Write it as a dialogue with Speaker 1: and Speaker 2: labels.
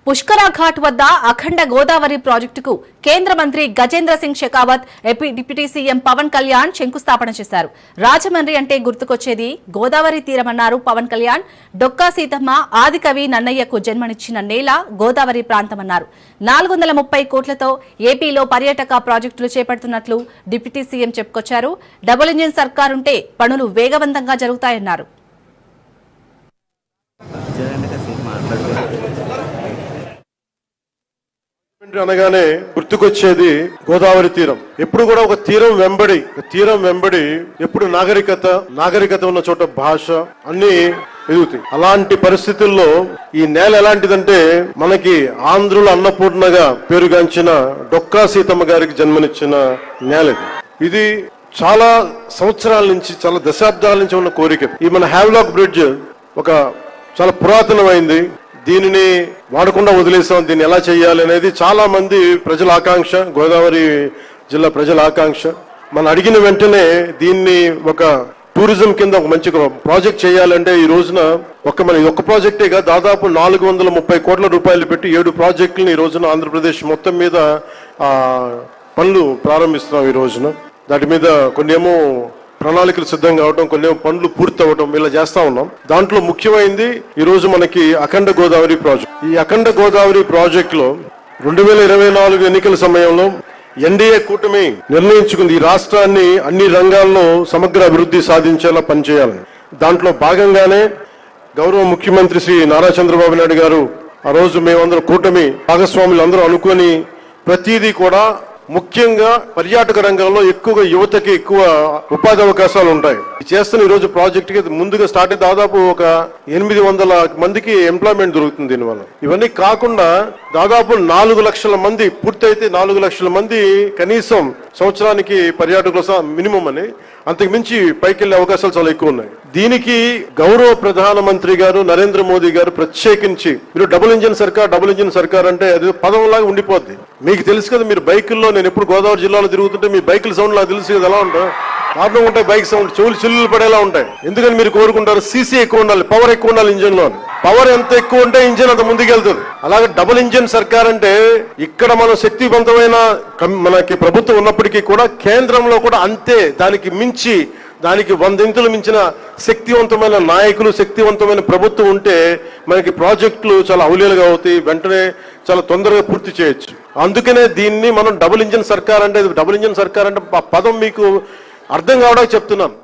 Speaker 1: పుష్కర ఘాట్ వద్ద అఖండ గోదావరి ప్రాజెక్టుకు కేంద్ర మంత్రి గజేంద్ర సింగ్ షెకావత్, డిప్యూటీ సీఎం పవన్ కళ్యాణ్ శంకుస్థాపన చేశారు. రాజమండ్రి అంటే గుర్తుకొచ్చేది గోదావరి తీరమన్నారు పవన్ కళ్యాణ్. డొక్కా సీతమ్మ, ఆదికవి నన్నయ్యకు జన్మనిచ్చిన నేల గోదావరి ప్రాంతమన్నారు. 430 కోట్లతో ఏపీలో పర్యాటక ప్రాజెక్టులు చేపడుతున్నట్లు డిప్యూటీ సీఎం చెప్పుకొచ్చారు. డబుల్ ఇంజిన్ సర్కారుంటే పనులు వేగవంతంగా జరుగుతాయన్నారు.
Speaker 2: అనగానే గుర్తుకొచ్చేది గోదావరి తీరం. ఎప్పుడు కూడా ఒక తీరం వెంబడి ఎప్పుడు నాగరికత ఉన్న చోట భాష అన్ని ఎదుగుతాయి. అలాంటి పరిస్థితుల్లో ఈ నేల ఎలాంటిదంటే మనకి ఆంధ్రుల అన్నపూర్ణగా పేరుగాంచిన డొక్కా సీతమ్మ గారికి జన్మనిచ్చిన నేల ఇది. చాలా సంవత్సరాల నుంచి, చాలా దశాబ్దాల నుంచి ఉన్న కోరిక. ఈ మన హ్యావ్లాక్ బ్రిడ్జ్ ఒక చాలా పురాతనమైంది. దీనిని వాడకుండా వదిలేసాం. దీన్ని ఎలా చేయాలి అనేది చాలా మంది ప్రజల ఆకాంక్ష, గోదావరి జిల్లా ప్రజల ఆకాంక్ష. మనం అడిగిన వెంటనే దీన్ని ఒక టూరిజం కింద ఒక మంచి ప్రాజెక్ట్ చేయాలంటే ఈ రోజున ఒక్క ప్రాజెక్టేగా దాదాపు 430 కోట్ల రూపాయలు పెట్టి 7 ప్రాజెక్టులను ఈ రోజున ఆంధ్రప్రదేశ్ మొత్తం మీద పనులు ప్రారంభిస్తున్నాం. ఈ రోజున దాటి మీద కొన్నేమో ప్రణాళికలు సిద్ధం కావడం, కొన్ని పనులు పూర్తి అవ్వడం, ఇలా చేస్తా ఉన్నాం. దాంట్లో ముఖ్యమైనది ఈ రోజు మనకి అఖండ గోదావరి ప్రాజెక్ట్. ఈ అఖండ గోదావరి ప్రాజెక్ట్ లో 2024 ఎన్నికల సమయంలో ఎన్డీఏ కూటమి నిర్ణయించుకుంది ఈ రాష్ట్రాన్ని అన్ని రంగాల్లో సమగ్ర అభివృద్ధి సాధించేలా పనిచేయాలని. దాంట్లో భాగంగానే గౌరవ ముఖ్యమంత్రి శ్రీ నారా చంద్రబాబు నాయుడు గారు ఆ రోజు మేమందరం కూటమి భాగస్వాములు అందరూ అనుకొని ప్రతిదీ కూడా ముఖ్యంగా పర్యాటక రంగంలో ఎక్కువగా యువతకి ఎక్కువ ఉపాధి అవకాశాలు ఉంటాయి. చేస్తున్న ఈ రోజు ప్రాజెక్ట్ కి ముందుగా స్టార్ట్ అయితే దాదాపు ఒక 800 మందికి ఎంప్లాయ్మెంట్ దొరుకుతుంది దీనివల్ల. ఇవన్నీ కాకుండా దాదాపు 4 లక్షల మంది, పూర్తయితే 4 లక్షల మంది కనీసం సంవత్సరానికి పర్యాటకులు మినిమం అని, అంతకు మించి పైకి వెళ్లే అవకాశాలు చాలా ఎక్కువ ఉన్నాయి. దీనికి గౌరవ ప్రధానమంత్రి గారు నరేంద్ర మోదీ గారు ప్రత్యేకించి మీరు డబుల్ ఇంజిన్ సర్కార్ అంటే అది పదంలాగా ఉండిపోద్ది. మీకు తెలుసు కదా, మీరు బైకుల్లో, నేను ఎప్పుడు గోదావరి జిల్లాలో తిరుగుతుంటే మీ బైకుల సౌండ్ నాకు తెలుసు కదా ఎలా ఉంటాయి, దారుణం ఉంటాయి. బైక్ సౌండ్ చెవులు చిల్లులు పడేలా ఉంటాయి. ఎందుకని మీరు కోరుకుంటారు సీసీ ఎక్కువ ఉండాలి, పవర్ ఎక్కువ ఉండాలి ఇంజిన్ లో. పవర్ ఎంత ఎక్కువ ఉంటే ఇంజిన్ అంత ముందుకెళ్తుంది. అలాగే డబుల్ ఇంజిన్ సర్కార్ అంటే ఇక్కడ మనం శక్తివంతమైన మనకి ప్రభుత్వం ఉన్నప్పటికీ కూడా కేంద్రంలో కూడా అంతే, దానికి 100 మించిన శక్తివంతమైన నాయకులు, శక్తివంతమైన ప్రభుత్వం ఉంటే మనకి ప్రాజెక్టులు చాలా అవలీలుగా అవుతాయి, వెంటనే చాలా తొందరగా పూర్తి చేయొచ్చు. అందుకనే దీన్ని మనం డబుల్ ఇంజిన్ సర్కార్ అంటే ఆ పదం మీకు అర్థం కావడానికి చెప్తున్నాను.